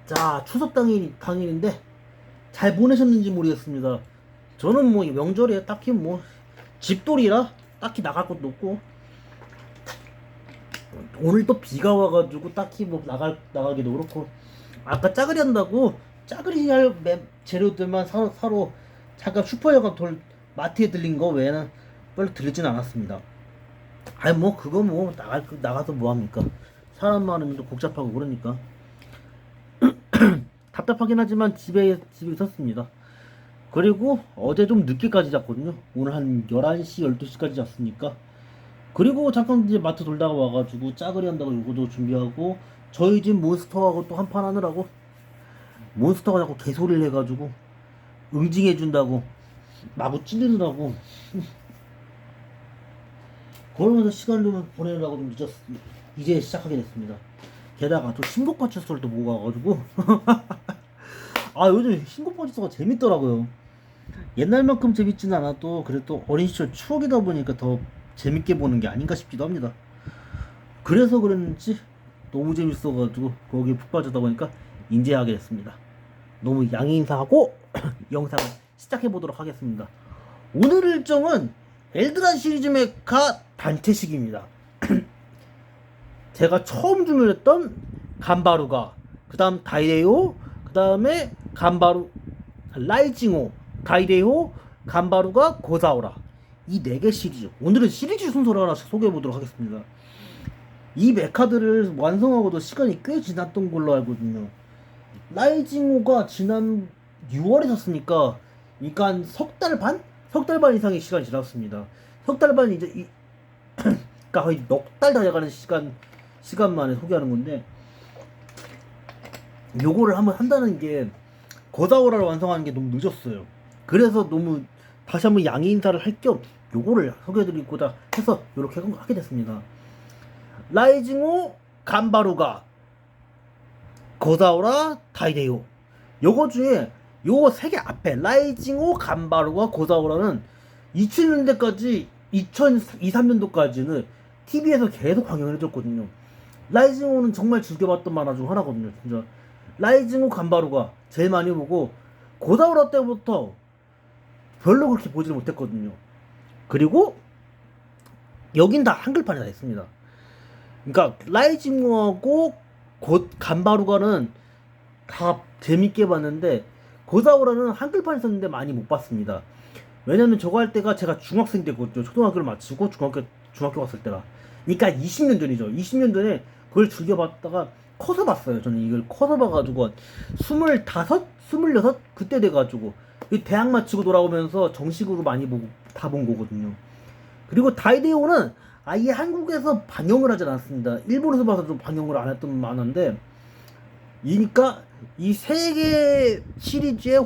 자, 추석 당일인데 잘 보내셨는지 모르겠습니다. 저는 뭐 명절에 딱히 뭐 집돌이라 딱히 나갈 것도 없고, 오늘 또 비가 와가지고 딱히 뭐 나가기도 그렇고, 아까 짜그리 한다고 짜그리 할 재료들만 사러 잠깐 슈퍼에가 마트에 들린 거 외에는 별로 들리진 않았습니다. 아니 뭐 그거 뭐 나가서 뭐 합니까? 사람 많으면 또 복잡하고 그러니까 답답하긴 하지만 집에 있었습니다. 그리고 어제 좀 늦게까지 잤거든요. 오늘 한 11시 12시까지 잤으니까. 그리고 잠깐 이제 마트 돌다가 와가지고 짜그리 한다고 요거도 준비하고, 저희 집 몬스터하고 또 한판 하느라고, 몬스터가 자꾸 개소리를 해가지고 응징해준다고 마구 찌르느라고 그러면서 시간을 좀 보내느라고 좀 이제 시작하게 됐습니다. 게다가 또 신곡파출소를 또 보고 와가지고 아, 요즘 신곡파출소가 재밌더라고요. 옛날만큼 재밌지는 않아도 그래도 어린 시절 추억이다 보니까 더 재밌게 보는 게 아닌가 싶기도 합니다. 그래서 그랬는지 너무 재밌어가지고 거기에 푹 빠져다 보니까 인지하게 됐습니다. 너무 양해 인사하고 영상을 시작해 보도록 하겠습니다. 오늘 일정은 엘드란 시리즈 메카 단체식입니다. 제가 처음 주문했던 간바루가, 그 다음 다이데오, 그 다음에 간바루 라이징오, 다이데오, 간바루가 고사오라, 이 4개 시리즈. 오늘은 시리즈 순서로 하나 소개해 보도록 하겠습니다. 이 메카들을 완성하고도 시간이 꽤 지났던 걸로 알거든요. 라이징오가 지난 6월에 샀으니까 그러니까 한 석 달 반? 석 달 반 이상의 시간이 지났습니다. 석 달 반 이제 그러니까 거의 넉 달 다 돼가는 시간 만에 소개하는 건데, 요거를 한번 한다는 게 고다오라를 완성하는 게 너무 늦었어요. 그래서 너무 다시 한번 양해 인사를 할 겸 요거를 소개해드리고자 해서 이렇게 하게 됐습니다. 라이징오, 간바루가, 고다오라, 다이데요. 요거 중에 요거 3개 앞에 라이징오, 간바루가, 고다오라는 2000년대까지 2002, 3년도까지는 TV에서 계속 방영을 해줬거든요. 라이징오는 정말 즐겨봤던 만화 중 하나거든요. 진짜 라이징오, 간바루가 제일 많이 보고, 고다오라 때부터 별로 그렇게 보지를 못했거든요. 그리고 여긴 다 한글판이 다 있습니다. 그러니까 라이징오하고 간바루가는 다 재밌게 봤는데, 고다오라는 한글판 있었는데 많이 못 봤습니다. 왜냐면 저거 할 때가 제가 중학생 때거든요. 초등학교를 마치고 중학교 갔을 때가. 그러니까 20년 전이죠. 20년 전에 그걸 즐겨봤다가 커서 봤어요. 저는 이걸 커서 봐가지고 25, 26 그때 돼가지고 대학 마치고 돌아오면서 정식으로 많이 보고 다 본 거거든요. 그리고 다이데오는 아예 한국에서 방영을 하지 않았습니다. 일본에서 봐서 좀 방영을 안 했던 만화인데, 그러니까 이 3개 시리즈의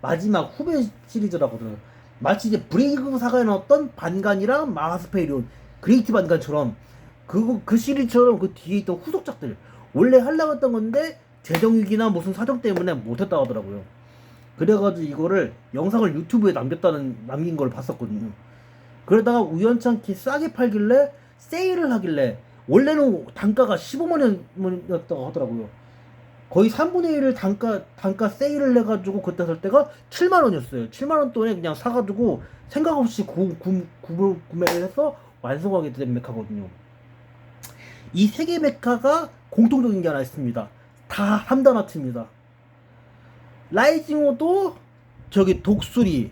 마지막 후배 시리즈라거든요. 마치 이제 브레이크 사가에 나왔던 반간이랑 마하스페이리온, 그레이트 반간처럼 그 시리즈처럼 그 뒤에 있던 후속작들 원래 하려고 했던 건데 재정위기나 무슨 사정 때문에 못했다고 하더라고요. 그래가지고 이거를 영상을 유튜브에 남긴 걸 봤었거든요. 그러다가 우연찮게 싸게 팔길래 세일을 하길래, 원래는 단가가 15만 원이었다고 하더라고요. 거의 3분의 1을 단가 세일을 해가지고 그때 살 때가 7만 원이었어요. 7만 원 돈에 그냥 사가지고 생각 없이 구매를 해서 완성하게 된 메카거든요. 이 3개 메카가 공통적인 게 하나 있습니다. 다 3단 아트입니다. 라이징오도 저기 독수리,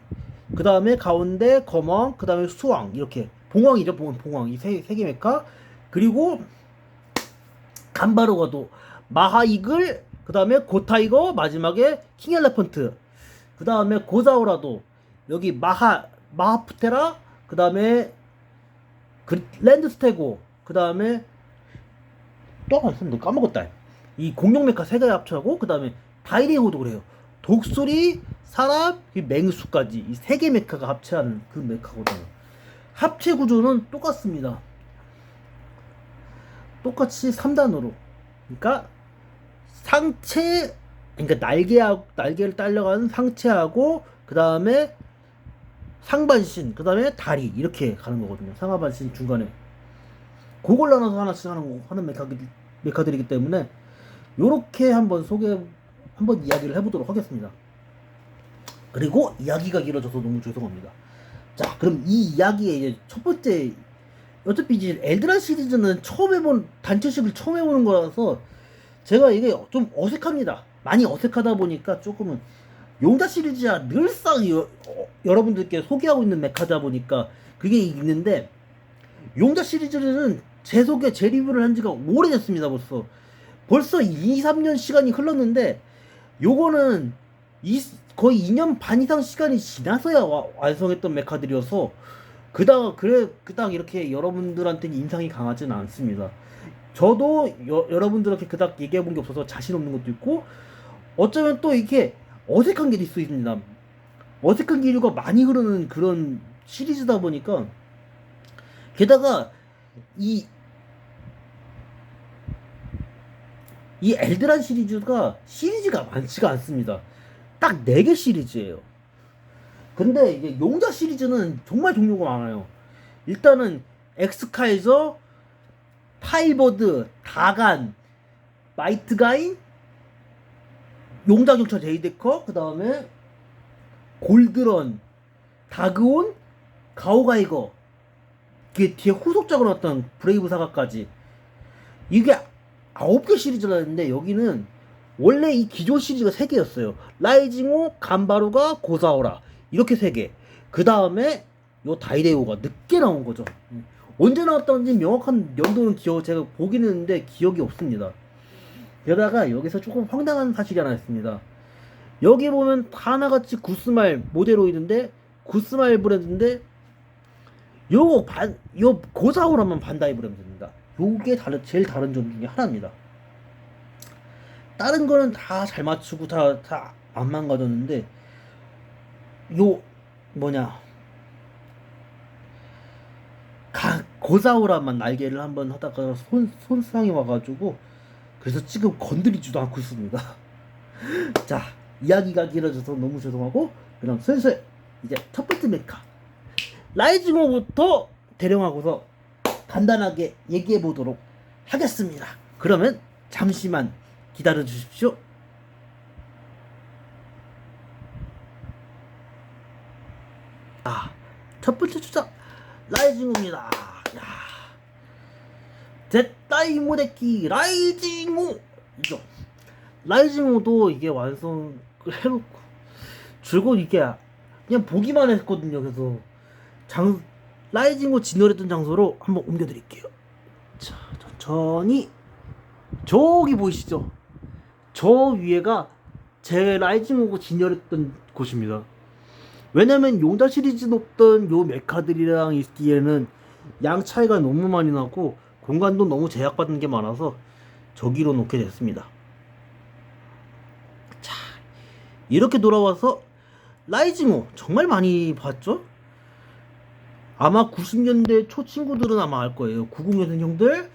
그 다음에 가운데 거멍, 그 다음에 수왕, 이렇게 봉황이죠. 봉황. 이 세 개 메카. 그리고 간바루가도 마하이글, 그 다음에 고타이거, 마지막에 킹 엘레펀트, 그 다음에 고사오라도 여기 마하프테라, 그 다음에 랜드스테고, 그 다음에 또 하나 있었는데 까먹었다. 이 공룡 메카 3개 합쳐하고, 그 다음에 다이데오도 그래요. 독수리, 사람, 맹수까지 이 3개 메카가 합체하는 그 메카거든요. 합체 구조는 똑같습니다. 똑같이 3단으로. 그러니까 상체, 그러니까 날개를 딸려가는 상체하고, 그 다음에 상반신, 그 다음에 다리, 이렇게 가는 거거든요. 상하반신 중간에 그걸 나눠서 하나씩 하는 메카들이기 때문에 요렇게 한번 한번 이야기를 해보도록 하겠습니다. 그리고 이야기가 길어져서 너무 죄송합니다. 자, 그럼 이 이야기의 이제 첫 번째, 어차피 이제 엘드란 시리즈는 단체식을 처음 해보는 거라서 제가 이게 좀 어색합니다. 많이 어색하다 보니까 조금은 용자 시리즈야 늘상 여러분들께 소개하고 있는 메카다 보니까 그게 있는데, 용자 시리즈는 제 리뷰를 한 지가 오래됐습니다. 벌써 2, 3년 시간이 흘렀는데, 요거는 거의 2년 반 이상 시간이 지나서야 완성했던 메카들이어서 그닥 이렇게 여러분들한테는 인상이 강하지는 않습니다. 저도 여러분들한테 그닥 얘기해 본 게 없어서 자신 없는 것도 있고, 어쩌면 또 이렇게 어색한 게 있습니다. 어색한 기류가 많이 흐르는 그런 시리즈다 보니까, 게다가 이 엘드란 시리즈가 많지가 않습니다. 딱 4개 시리즈예요. 근데 이제 용자 시리즈는 정말 종류가 많아요. 일단은 엑스카이저, 파이버드, 다간, 마이트가인, 용자경찰 데이데커, 그 다음에 골드런, 다그온, 가오가이거, 이게 뒤에 후속작으로 나왔던 브레이브 사가까지, 이게 9개 시리즈가 있는데, 여기는 원래 이 기존 시리즈가 3개였어요. 라이징호, 간바루가, 고사오라, 이렇게 3개. 그 다음에 요 다이데오가 늦게 나온 거죠. 언제 나왔다는지 명확한 연도는 제가 보긴 했는데 기억이 없습니다. 게다가 여기서 조금 황당한 사실이 하나 있습니다. 여기 보면 하나같이 구스말 모델로이드인데, 구스말 브랜드인데, 요 고사오라만 반다이 브랜드입니다. 요게 제일 다른 점 중에 하나입니다. 다른 거는 다 잘 맞추고 다 안 망가졌는데, 고사오라만 날개를 한번 하다가 손상이 와가지고, 그래서 지금 건드리지도 않고 있습니다. 자, 이야기가 길어져서 너무 죄송하고, 그럼 슬슬 이제 첫 번째 메카 라이징호부터 대령하고서 간단하게 얘기해 보도록 하겠습니다. 그러면 잠시만 기다려 주십시오. 첫 번째 주자 라이징호입니다. 제타이 모데키 라이징호죠. 라이징호도 이게 완성을 해놓고 줄곧 이게 그냥 보기만 했거든요. 그래서 라이징호 진열했던 장소로 한번 옮겨드릴게요. 자, 천천히. 저기 보이시죠? 저 위에가 제 라이징호고 진열했던 곳입니다. 왜냐면 용자 시리즈 높던 요 메카들이랑 있기에는 양 차이가 너무 많이 나고 공간도 너무 제약받은 게 많아서 저기로 놓게 됐습니다. 자, 이렇게 돌아와서 라이징호 정말 많이 봤죠? 아마 90년대 초 친구들은 아마 알 거예요. 90년생 형들,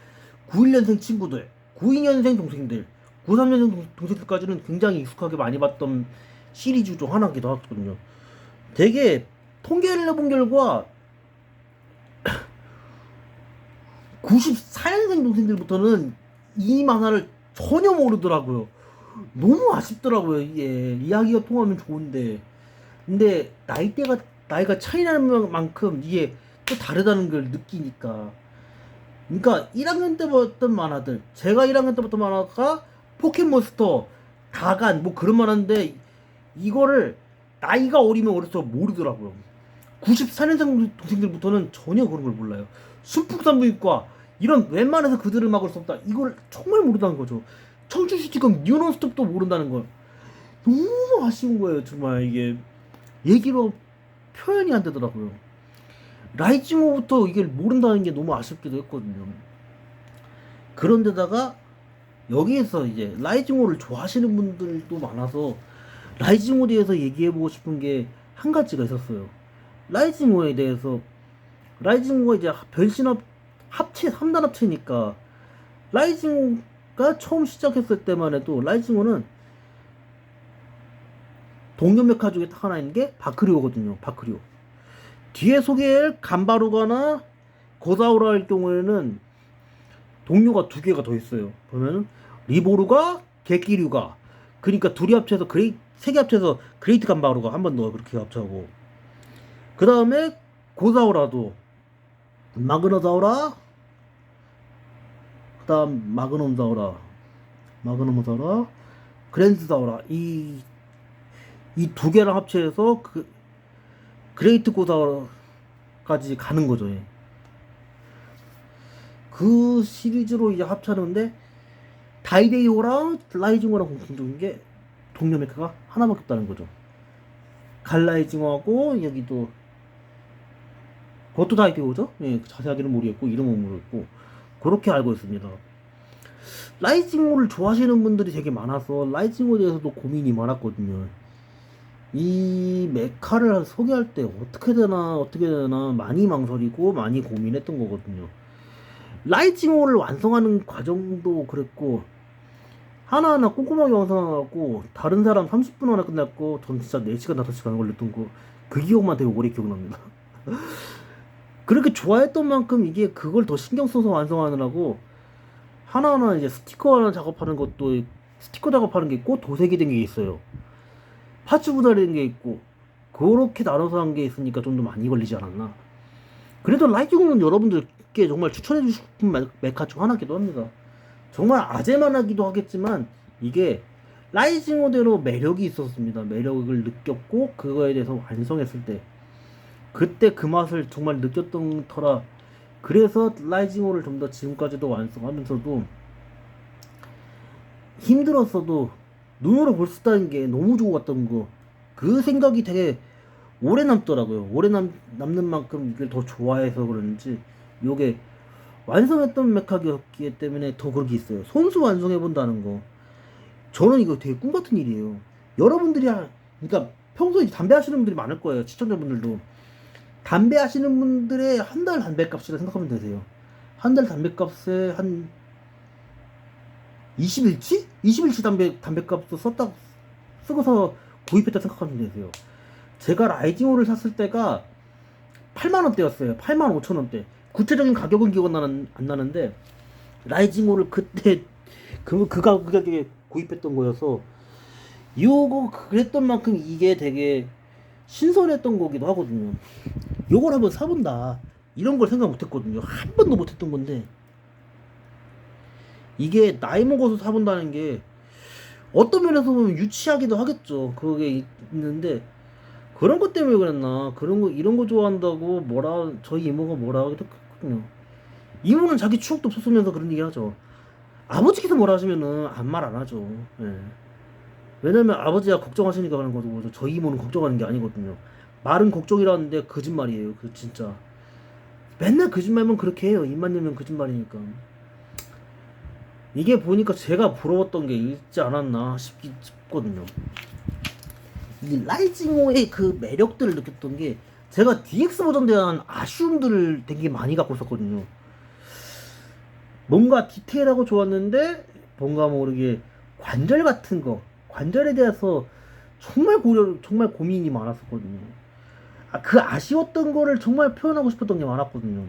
91년생 친구들, 92년생 동생들, 93년생 동생들까지는 굉장히 익숙하게 많이 봤던 시리즈 중 하나이기도 하거든요. 되게 통계를 해본 결과 94년생 동생들부터는 이 만화를 전혀 모르더라고요. 너무 아쉽더라고요. 이게 이야기가 통하면 좋은데, 근데 나이가 차이 나는 만큼 이게 또 다르다는 걸 느끼니까. 그러니까 1학년 때 봤던 만화들, 제가 1학년 때 봤던 만화가 포켓몬스터, 다간 뭐 그런 만화인데, 이거를 나이가 어리면 어릴수록 모르더라고요. 94년생 동생들부터는 전혀 그런 걸 몰라요. 순풍산부인과 이런 웬만해서 그들을 막을 수 없다, 이걸 정말 모른다는 거죠. 청춘시티건 뉴논스톱도 모른다는 걸. 너무 아쉬운 거예요. 정말 이게 얘기로 표현이 안 되더라고요. 라이징호부터 이게 모른다는 게 너무 아쉽기도 했거든요. 그런데다가 여기에서 이제 라이징호를 좋아하시는 분들도 많아서 라이징호에 대해서 얘기해보고 싶은 게 한 가지가 있었어요. 라이징호에 대해서, 라이징호가 이제 합체 3단 합체니까, 라이징호가 처음 시작했을 때만 해도 라이징호는 동료 메카 중에 딱 하나 있는 게 바크리오거든요. 바크리오. 뒤에 소개할 간바루가나 고사오라의 경우에는 동료가 2개가 더 있어요. 보면은 리보루가 개끼류가, 그러니까 둘이 합쳐서 세 개 합쳐서 그레이트 간바루가 한 번 더 그렇게 합쳐고, 그 다음에 고사우라도 마그너사우라, 그 다음 마그넘사우라, 그랜드사우라, 이 두 개랑 합쳐서 그레이트 고사우라까지 가는 거죠. 예. 그 시리즈로 이제 합쳐하는데, 다이데이오랑 라이징호랑 공통적인 게 동료 메카가 하나밖에 없다는 거죠. 갈라이징호하고 여기도 그것도 다이데이오죠. 예, 자세하게는 모르겠고 이름은 모르겠고 그렇게 알고 있습니다. 라이징호를 좋아하시는 분들이 되게 많아서 라이징호에 대해서도 고민이 많았거든요. 이 메카를 소개할 때 어떻게 되나 많이 망설이고 많이 고민했던 거거든요. 라이징호를 완성하는 과정도 그랬고, 하나하나 꼼꼼하게 완성하고 다른 사람 30분 안에 끝났고 전 진짜 4시간 5시간 걸렸던 그 기억만 되게 오래 기억납니다. 그렇게 좋아했던 만큼 이게 그걸 더 신경 써서 완성하느라고 하나하나 이제 스티커 하나 작업하는 것도, 스티커 작업하는 게 있고 도색이 된 게 있어요. 파츠 분할된 게 있고, 그렇게 나눠서 한 게 있으니까 좀 더 많이 걸리지 않았나. 그래도 라이징호는 여러분들께 정말 추천해주고 싶은 메카 중 하나기도 합니다. 정말 아재만하기도 하겠지만 이게 라이징호대로 매력이 있었습니다. 매력을 느꼈고 그거에 대해서 완성했을 때 그때 그 맛을 정말 느꼈던 터라, 그래서 라이징호를 좀 더 지금까지도 완성하면서도 힘들었어도 눈으로 볼 수 있다는 게 너무 좋았던 거, 그 생각이 되게 오래 남더라고요. 오래 남는 만큼 이걸 더 좋아해서 그런지 요게 완성했던 메카기였기 때문에 더 그런 게 있어요. 손수 완성해본다는 거, 저는 이거 되게 꿈같은 일이에요. 여러분들이 그러니까 평소에 담배 하시는 분들이 많을 거예요. 시청자분들도 담배 하시는 분들의 한 달 담배값이라 생각하면 되세요. 한 달 담배값에 한 20일치? 20일치 담배값도 쓰고서 구입했다 생각하면 되세요. 제가 라이징호를 샀을 때가 8만원대였어요. 85,000원대. 구체적인 가격은 기억은 안 나는데, 라이징호를 그때 그 가격에 구입했던 거여서, 요거 그랬던 만큼 이게 되게 신선했던 거기도 하거든요. 요걸 한번 사본다, 이런 걸 생각 못했거든요. 한 번도 못했던 건데, 이게 나이 먹어서 사본다는 게 어떤 면에서 보면 유치하기도 하겠죠. 그게 있는데, 그런 것 때문에 그랬나, 이런 거 좋아한다고 저희 이모가 뭐라 하기도 했거든요. 이모는 자기 추억도 없었으면서 그런 얘기 하죠. 아버지께서 뭐라 하시면은 아무 말 안 하죠. 예. 왜냐면 아버지가 걱정하시니까 그런 거죠. 저희 이모는 걱정하는 게 아니거든요. 말은 걱정이라는데 거짓말이에요. 그 진짜 맨날 거짓말만 그렇게 해요. 입만 열면 거짓말이니까. 이게 보니까 제가 부러웠던 게 있지 않았나 싶거든요. 이 라이징호의 그 매력들을 느꼈던 게, 제가 DX 버전에 대한 아쉬움들을 되게 많이 갖고 있었거든요. 뭔가 디테일하고 좋았는데 뭔가 모르게 관절 같은 거, 관절에 대해서 정말 고민이 많았었거든요. 그 아쉬웠던 거를 정말 표현하고 싶었던 게 많았거든요.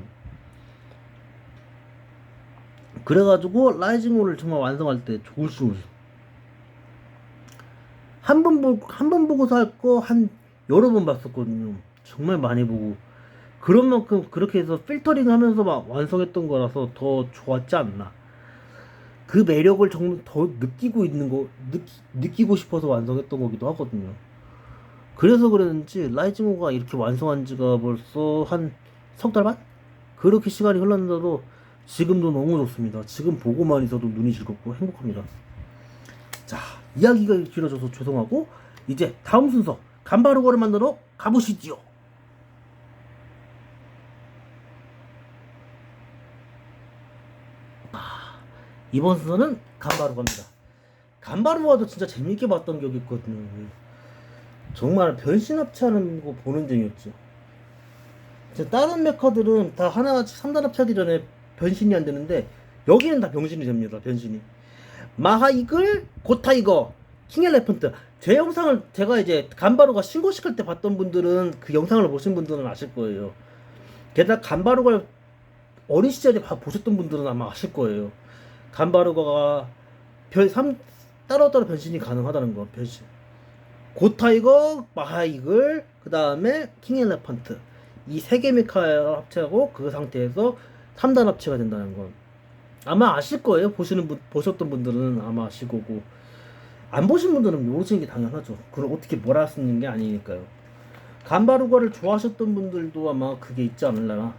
그래가지고 라이징호를 정말 완성할 때 좋을수록 한 번 보고서 할 거 한 여러 번 봤었거든요. 정말 많이 보고, 그런 만큼 그렇게 해서 필터링 하면서 막 완성했던 거라서 더 좋았지 않나. 그 매력을 정말 더 느끼고 싶어서 완성했던 거기도 하거든요. 그래서 그랬는지 라이징호가 이렇게 완성한 지가 벌써 한 석 달 반? 그렇게 시간이 흘렀는데도 지금도 너무 좋습니다. 지금 보고만 있어도 눈이 즐겁고 행복합니다. 자, 이야기가 길어져서 죄송하고, 이제 다음 순서 간바루거를 만들어 가보시지요. 이번 순서는 간바루거입니다. 간바루거도 진짜 재밌게 봤던 기억이 있거든요. 정말 변신 합체하는 거 보는 재미였죠. 다른 메카들은 다 하나같이 3단 합체하기 전에 변신이 안 되는데, 여기는 다 변신이 됩니다. 변신이. 마하이글, 고타이거, 킹엘레펀트. 제 영상을 제가 이제 간바루가 신고식할 때 봤던 분들은, 그 영상을 보신 분들은 아실 거예요. 게다가 간바루가 어린 시절에 보셨던 분들은 아마 아실 거예요. 간바루가 따로따로 변신이 가능하다는 거. 변신. 고타이거, 마하이글, 그 다음에 킹 엘레펀트. 이 세 개 메카를 합체하고 그 상태에서 3단 합체가 된다는 건 아마 아실 거예요. 보셨던 분들은 아마 아실 거고, 안 보신 분들은 모르시는 게 당연하죠. 그걸 어떻게 뭐라 할 수 있는 게 아니니까요. 간바루가를 좋아하셨던 분들도 아마 그게 있지 않을라나.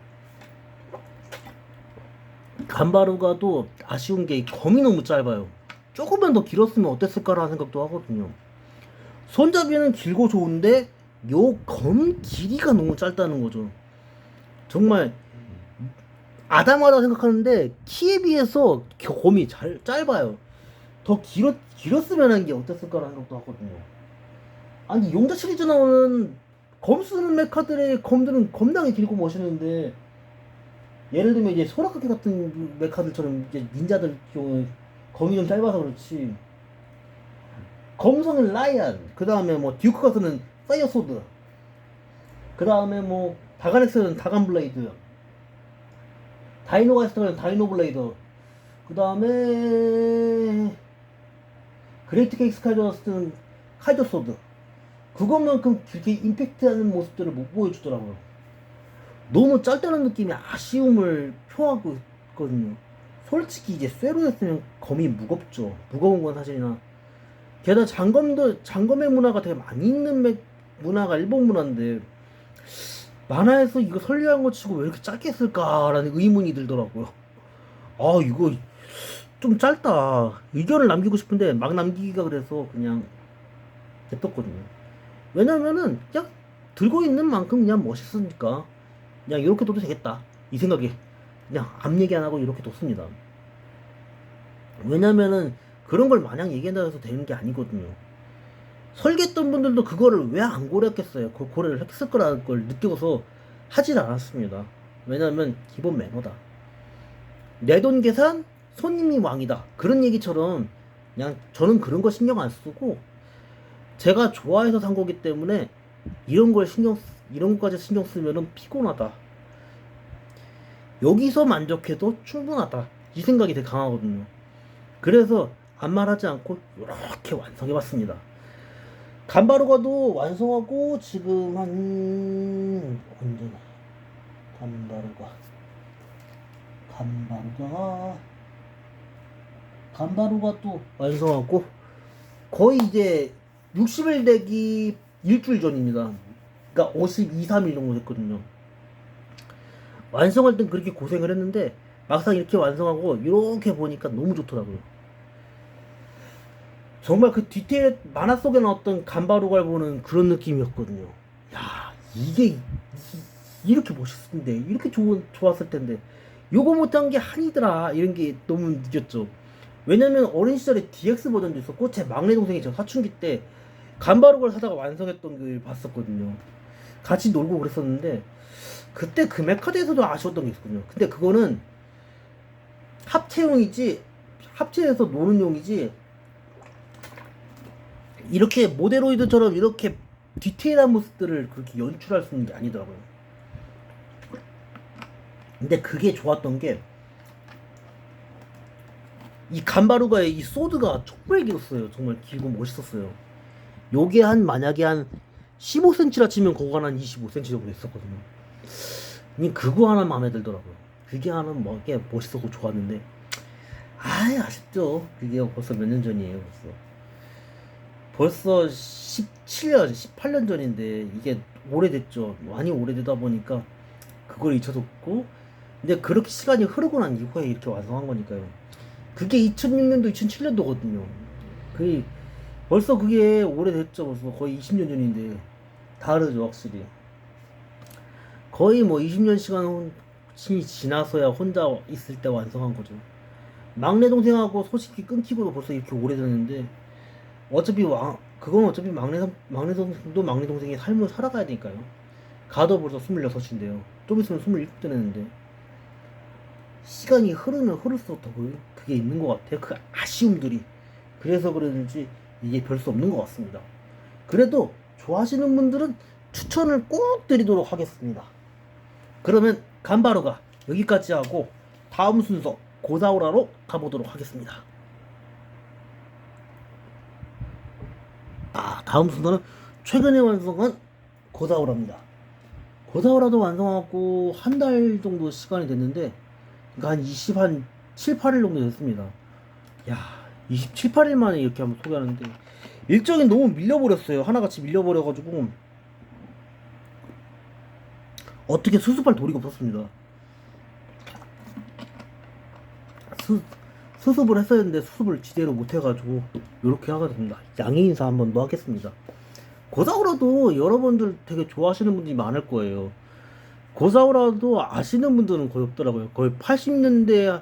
간바루가도 아쉬운 게 검이 너무 짧아요. 조금만 더 길었으면 어땠을까라는 생각도 하거든요. 손잡이는 길고 좋은데 요 검 길이가 너무 짧다는 거죠. 정말 아담하다 생각하는데 키에 비해서 검이 짧아요. 더 길었으면 하는 게 어땠을까라는 생각도 하거든요. 아니 용자 시리즈 나오는 검 쓰는 메카들의 검들은 겁나게 길고 멋있는데, 예를 들면 이제 소라카케 같은 메카들처럼 이제 닌자들 경우에 검이 좀 짧아서 그렇지, 검성은 라이안, 그 다음에 뭐 듀크가 쓰는 파이어 소드, 그 다음에 뭐 다가넥스는 다간 블레이드, 다이노가 쓰는 다이노 블레이드, 그 다음에 그레이트 케이스 카이저가 쓰는 카이저 소드, 그것만큼 그렇게 임팩트하는 모습들을 못 보여주더라고요. 너무 짧다는 느낌이 아쉬움을 표하고 있거든요. 솔직히 이제 쇠로 했으면 검이 무겁죠. 무거운 건 사실이나, 게다가 장검의 문화가 되게 많이 있는 문화가 일본 문화인데, 만화에서 이거 설리한 거 치고 왜 이렇게 짧게 했을까라는 의문이 들더라고요. 아 이거 좀 짧다. 의견을 남기고 싶은데 막 남기기가 그래서 그냥 냅뒀거든요. 왜냐면은 그냥 들고 있는 만큼 그냥 멋있으니까 그냥 이렇게 둬도 되겠다 이 생각에 그냥 앞 얘기 안 하고 이렇게 뒀습니다. 왜냐면은 그런 걸 마냥 얘기한다고 해서 되는 게 아니거든요. 설계했던 분들도 그거를 왜 안 고려했겠어요. 그 고려를 했을 거라는 걸 느껴서 하질 않았습니다. 왜냐면 기본 매너다. 내 돈 계산, 손님이 왕이다. 그런 얘기처럼 그냥 저는 그런 거 신경 안 쓰고, 제가 좋아해서 산 거기 때문에 이런 것까지 신경 쓰면은 피곤하다. 여기서 만족해도 충분하다. 이 생각이 되게 강하거든요. 그래서 아무 말하지 않고 이렇게 완성해봤습니다. 간바루가도 완성하고 지금 한 언제나 간바루가 또 완성하고 거의 이제 60일 되기 일주일 전입니다. 그러니까 52, 3일 정도 됐거든요. 완성할 땐 그렇게 고생을 했는데 막상 이렇게 완성하고 이렇게 보니까 너무 좋더라고요. 정말 그 디테일 만화 속에 나왔던 간바루가를 보는 그런 느낌이었거든요. 야 이게 이렇게 멋있을 텐데, 이렇게 좋았을 텐데 요거 못한 게 한이더라, 이런 게 너무 느꼈죠. 왜냐면 어린 시절에 DX 버전도 있었고, 제 막내 동생이 저 사춘기 때 간바루가를 사다가 완성했던 걸 봤었거든요. 같이 놀고 그랬었는데 그때 그 메카드에서도 아쉬웠던 게 있었거든요. 근데 그거는 합체용이지, 합체해서 노는 용이지, 이렇게 모데로이드처럼 이렇게 디테일한 모습들을 그렇게 연출할 수 있는 게 아니더라고요. 근데 그게 좋았던 게, 이 간바루가의 이 소드가 정말 길었어요. 정말 길고 멋있었어요. 요게 만약에 한 15cm라 치면 그거 한 25cm 정도 있었거든요. 그거 하나 마음에 들더라고요. 그게 하나 게 멋있었고 좋았는데, 아쉽죠. 그게 벌써 몇 년 전이에요. 벌써 17년, 18년 전인데 이게 오래됐죠. 많이 오래되다 보니까 그걸 잊혀졌고, 근데 그렇게 시간이 흐르고 난 이후에 이렇게 완성한 거니까요. 그게 2006년도, 2007년도거든요. 벌써 그게 오래됐죠. 벌써 거의 20년 전인데 다르죠, 확실히. 거의 뭐 20년 시간이 지나서야 혼자 있을 때 완성한 거죠. 막내 동생하고 소식이 끊기고도 벌써 이렇게 오래됐는데, 그건 어차피 막내 동생도 막내 동생의 삶을 살아가야 되니까요. 가도 벌써 26인데요. 좀 있으면 27 되는데, 시간이 흐르면 흐를수록 더 그게 있는 것 같아요. 그 아쉬움들이. 그래서 그런지 이게 별 수 없는 것 같습니다. 그래도 좋아하시는 분들은 추천을 꼭 드리도록 하겠습니다. 그러면 간바루가 여기까지 하고 다음 순서 고사오라로 가보도록 하겠습니다. 다음 순서는 최근에 완성한 고사오라입니다. 고사오라도 완성하고 한 달 정도 시간이 됐는데, 그러니까 한 7, 8일 정도 됐습니다. 야, 27, 8일 만에 이렇게 한번 소개하는데, 일정이 너무 밀려버렸어요. 하나같이 밀려버려가지고, 어떻게 수습할 도리가 없었습니다. 수습을 했어야 했는데, 수습을 제대로 못해가지고, 이렇게 하게 됩니다. 양해 인사 한번 더 하겠습니다. 고사오라도 여러분들 되게 좋아하시는 분들이 많을 거예요. 고사오라도 아시는 분들은 거의 없더라고요. 거의 80년대,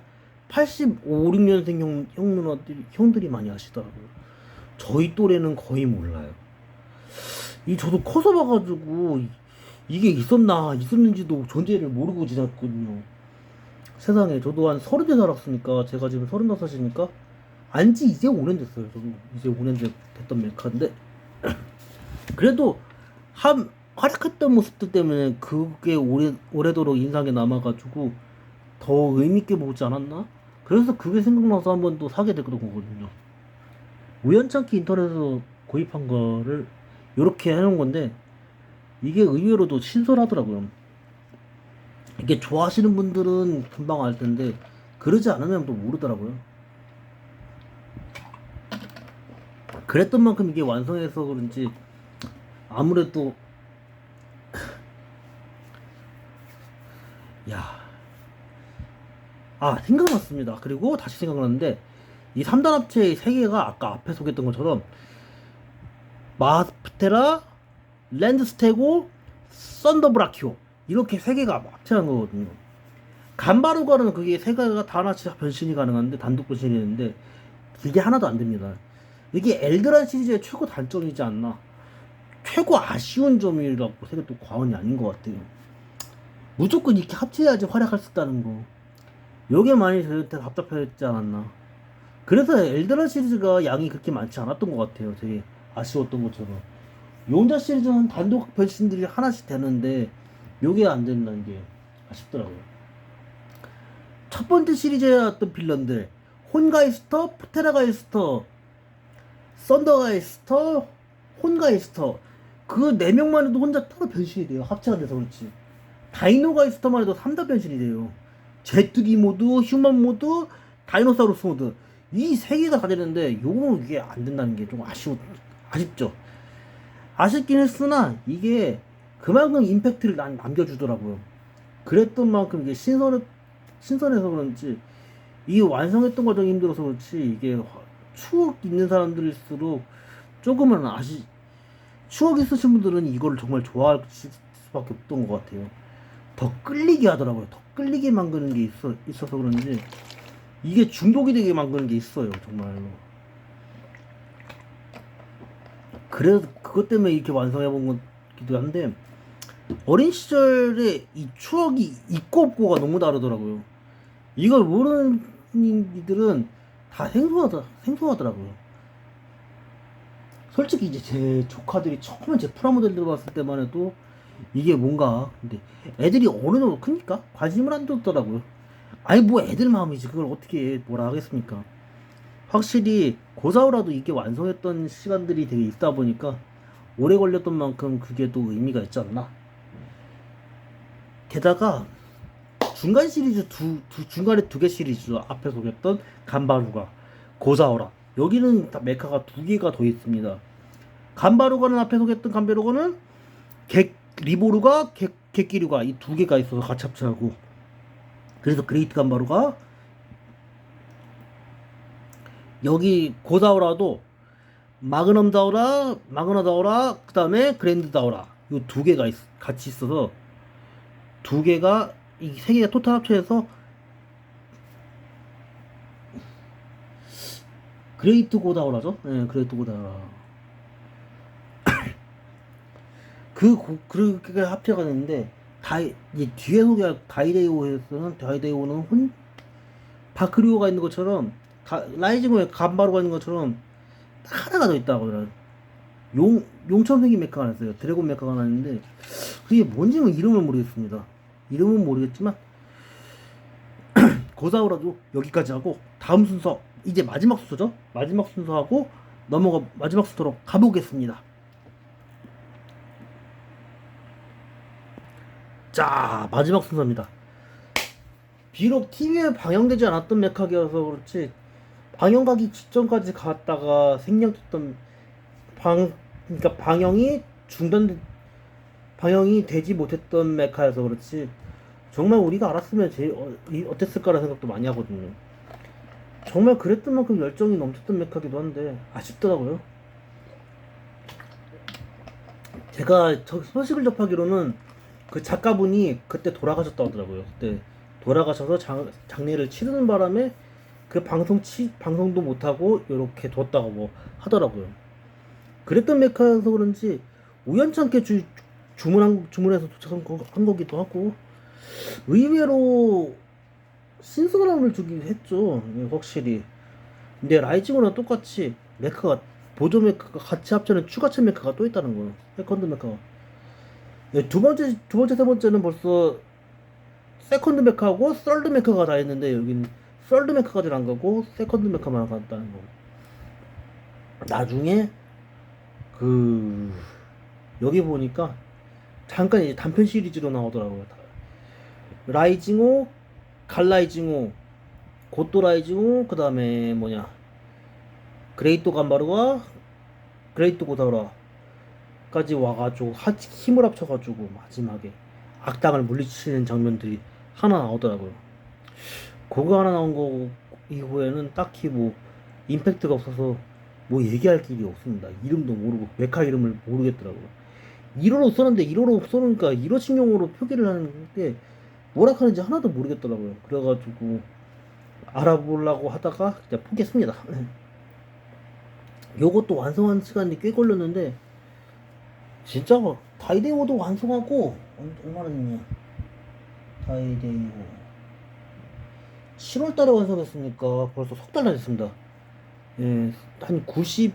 85, 6년생 형들이 많이 아시더라고요. 저희 또래는 거의 몰라요. 저도 커서 봐가지고, 이게 있었는지도 존재를 모르고 지났거든요. 세상에, 저도 한 30대 살았으니까, 제가 지금 35이니까, 안지 이제 5년 됐어요. 저도 이제 5년 됐던 메카인데, 그래도 활약했던 모습들 때문에 그게 오래도록 인상에 남아가지고 더 의미있게 보지 않았나? 그래서 그게 생각나서 한번 또 사게 됐던 거거든요. 우연찮게 인터넷에서 구입한 거를 이렇게 해놓은 건데, 이게 의외로도 신선하더라고요. 이게 좋아하시는 분들은 금방 알 텐데, 그러지 않으면 또 모르더라고요. 그랬던 만큼 이게 완성해서 그런지 아무래도 야, 생각났습니다. 그리고 다시 생각났는데, 이 3단 합체의 3개가 아까 앞에 소개했던 것처럼 마스테라, 랜드스테고, 썬더브라키오, 이렇게 3개가 합체한 거거든요. 간바루가는 그게 3개가 다 하나씩 변신이 가능한데, 단독 변신이 되는데, 이게 하나도 안 됩니다. 이게 엘드란 시리즈의 최고 단점이지 않나. 최고 아쉬운 점이라고 생각해도 또 과언이 아닌 것 같아요. 무조건 이렇게 합체해야지 활약할 수 있다는 거. 요게 많이 저한테 답답했지 않았나. 그래서 엘드란 시리즈가 양이 그렇게 많지 않았던 것 같아요. 되게 아쉬웠던 것처럼. 용자 시리즈는 단독 변신들이 하나씩 되는데, 요게 안 된다는 게 아쉽더라고요. 첫 번째 시리즈였던 빌런들, 혼가이스터, 포테라가이스터, 썬더가이스터, 혼가이스터, 그 4명만 해도 혼자 따로 변신이 돼요. 합체가 돼서 그렇지. 다이노가이스터만 해도 3단 변신이 돼요. 제트기 모드, 휴먼 모드, 다이노사우루스 모드, 이 3개가 다 되는데 요거는 이게 안 된다는 게 좀 아쉽죠. 아쉽긴 했으나 이게 그만큼 임팩트를 남겨주더라고요. 그랬던 만큼 이게 신선해서 그런지, 이게 완성했던 과정이 힘들어서 그렇지, 이게 추억 있는 사람들일수록 조금은 추억 있으신 분들은 이걸 정말 좋아할 수밖에 없던 것 같아요. 더 끌리게 하더라고요. 더 끌리게 만드는 게 있어서 그런지, 이게 중독이 되게 만드는 게 있어요, 정말로. 그래서 그것 때문에 이렇게 완성해본 거기도 한데, 어린 시절에 이 추억이 있고 없고가 너무 다르더라고요. 이걸 모르는 이들은 다 생소하더라고요. 솔직히 이제 제 조카들이 처음에 제 프라모델들 봤을 때만 해도 이게 뭔가, 근데 애들이 어느 정도 크니까 관심을 안 줬더라고요. 아니 뭐 애들 마음이지, 그걸 어떻게 뭐라 하겠습니까. 확실히 고사오라도 이게 완성했던 시간들이 되게 있다 보니까 오래 걸렸던 만큼 그게 또 의미가 있지 않나. 게다가 중간 시리즈 중간에 2개 시리즈, 앞에 소개했던 간바루가, 고사오라, 여기는 메카가 2개가 더 있습니다. 간바루가는 앞에 소개했던 간바루가는 리보루가, 객기류가, 이 2개가 있어서 같이 합체하고, 그래서 그레이트 간바루가, 여기 고사오라도 마그너다오라, 그 다음에 그랜드 다오라, 이 2개가 같이 있어서, 2개가, 이 3개가 토탈 합쳐서 그레이트 고다오라죠? 네, 그레이트 고다오라. 그렇게 합체가 됐는데, 이 뒤에 소개할 다이데이오는 바크리오가 있는 것처럼, 라이징호에 간바루가 있는 것처럼 하나가 더 있다고 그래요. 용처럼 생긴 메카가 하나 있어요. 드래곤 메카가 하나 있는데, 그게 뭔지는 이름을 모르겠습니다. 이름은 모르겠지만, 고사오라도 여기까지 하고, 다음 순서, 이제 마지막 순서죠? 마지막 순서하고 마지막 순서로 가보겠습니다. 자, 마지막 순서입니다. 비록 TV에 방영되지 않았던 메카기여서 그렇지 방영가기 직전까지 갔다가 생략됐던 그러니까 방영이 되지 못했던 메카여서 그렇지 정말 우리가 알았으면 어땠을까라는 생각도 많이 하거든요. 정말 그랬던 만큼 열정이 넘쳤던 메카기도 한데 아쉽더라고요. 제가 소식을 접하기로는 그 작가분이 그때 돌아가셨다고 하더라고요. 그때 돌아가셔서 장례를 치르는 바람에 그 방송도 못하고 이렇게 뒀다고 뭐 하더라고요. 그랬던 메카여서 그런지 우연찮게 주문해서 도착한 거기도 하고 의외로 신선함을 주긴 했죠. 확실히. 근데 라이징호랑 똑같이 보조 메카가 같이 합쳐는 추가체 메카가 또 있다는 거예요. 세컨드 메카가. 네, 세 번째는 벌써 세컨드 메카하고 썰드 메카가 다 있는데 여긴 썰드 메카까지는 안 가고 세컨드 메카만 갔다는 거. 나중에 여기 보니까 잠깐 이제 단편 시리즈로 나오더라고요. 라이징호, 갈라이징호, 고또 라이징호, 그 다음에 그레이토 간바루와 그레이토 고사우라까지 와가지고 힘을 합쳐가지고 마지막에 악당을 물리치는 장면들이 하나 나오더라고요. 그거 하나 나온 거 이후에는 딱히 임팩트가 없어서 얘기할 길이 없습니다. 이름도 모르고 메카 이름을 모르겠더라고요. 1호로 썼는데 1호로 써놓으니까 1호칭용으로 표기를 하는데 뭐라 하는지 하나도 모르겠더라고요. 그래가지고 알아보려고 하다가 그냥 포기했습니다. 요것도 완성한 시간이 꽤 걸렸는데 진짜 다이데이호도 완성하고 얼마나 됐냐 다이데이호 7월달에 완성했으니까 벌써 석 달 됐습니다. 예, 한 90일?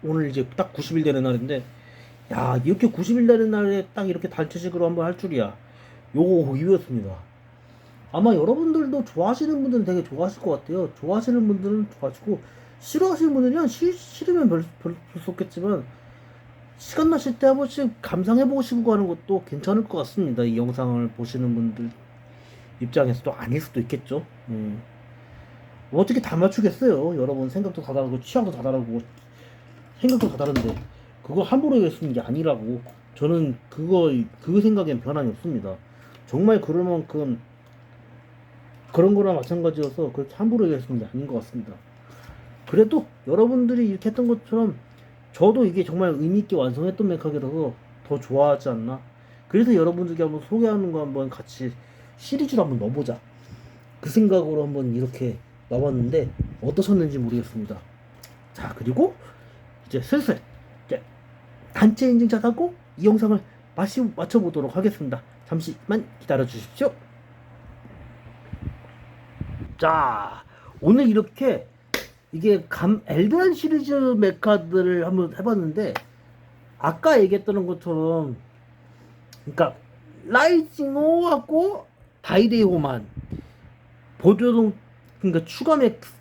오늘 이제 딱 90일 되는 날인데 야 이렇게 90일 되는 날에 딱 이렇게 단체식으로 한번 할 줄이야. 요거 이유였습니다. 아마 여러분들도 좋아하시는 분들은 되게 좋아하실 것 같아요. 좋아하시는 분들은 좋아하시고 싫어하시는 분들은 싫으면 별 수 없겠지만 시간 나실 때 한 번씩 감상해보시고 하는 것도 괜찮을 것 같습니다. 이 영상을 보시는 분들 입장에서도 아닐 수도 있겠죠. 어떻게 다 맞추겠어요. 여러분 생각도 다 다르고 취향도 다 다르고 생각도 다 다른데 그거 함부로 얘기하는 게 아니라고. 저는 그 생각엔 변함이 없습니다. 정말 그럴 만큼 그런 거랑 마찬가지여서 그렇게 함부로 얘기하는 게 아닌 것 같습니다. 그래도 여러분들이 이렇게 했던 것처럼 저도 이게 정말 의미있게 완성했던 메카기라서 더 좋아하지 않나. 그래서 여러분들께 한번 소개하는 거 한번 같이 시리즈로 한번 넣어보자 그 생각으로 한번 이렇게 나왔는데 어떠셨는지 모르겠습니다. 자, 그리고 이제 슬슬 이제 단체 인증샷 하고 이 영상을 마쳐보도록 하겠습니다. 잠시만 기다려 주십시오. 자, 오늘 이렇게 이게 엘드란 시리즈 메카들을 한번 해봤는데 아까 얘기했던 것처럼 그러니까 라이징호하고 다이데이호만 보조동 그러니까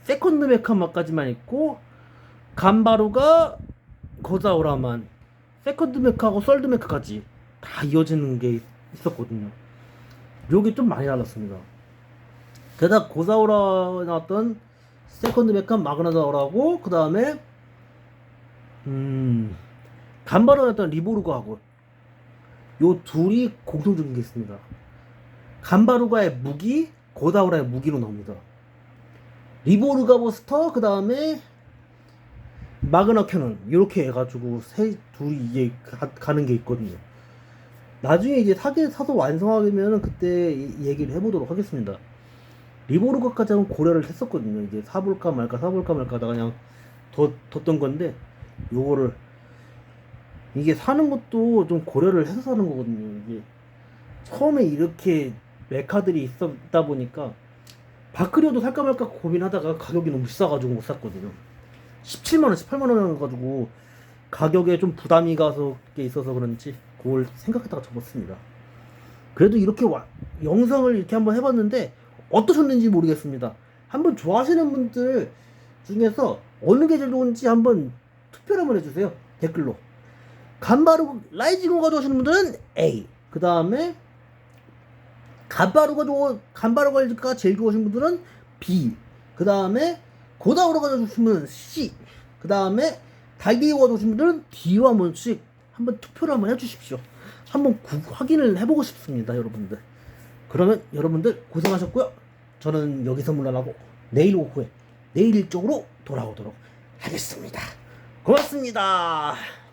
세컨드 메카만까지만 있고 간바루가 고사오라만 세컨드 메카하고 썰드 메카까지 다 이어지는 게 있었거든요. 요게 좀 많이 달랐습니다. 게다가 고사오라 나왔던 세컨드 메카 마그나다오라고 그 다음에 간바루 나왔던 리보르가하고 요 둘이 공통적인 게 있습니다. 간바루가의 무기, 고사오라의 무기로 나옵니다. 리보르가 버스터 그 다음에 마그나 캐논 이렇게 해가지고 둘이 이게 가는 게 있거든요. 나중에 이제 사서 완성하면 그때 얘기를 해보도록 하겠습니다. 리보르가까지 한번 고려를 했었거든요. 이제 사볼까 말까 하다가 그냥 뒀던 건데 요거를 이게 사는 것도 좀 고려를 해서 사는 거거든요. 이게 처음에 이렇게 메카들이 있었다 보니까 바크리오도 살까 말까 고민하다가 가격이 너무 비싸가지고 못 샀거든요. 17만원, 18만원 해가지고 가격에 좀 부담이 가서 있어서 그런지 그걸 생각했다가 접었습니다. 그래도 이렇게 영상을 이렇게 한번 해봤는데 어떠셨는지 모르겠습니다. 한번 좋아하시는 분들 중에서 어느 게 제일 좋은지 한번 투표를 한번 해주세요. 댓글로. 간바르고 라이징 가져오시는 분들은 A. 그 다음에 간바르가 제일 좋으신 분들은 B. 그 다음에 고다우로가 가져오신 분은 C. 그 다음에 다이비오가 가져오신 분들은 D로 한 번씩 한번 투표를 한번 해주십시오. 한번 확인을 해보고 싶습니다, 여러분들. 그러면 여러분들 고생하셨고요. 저는 여기서 물러나고 내일 오후에 내일 일정으로 돌아오도록 하겠습니다. 고맙습니다.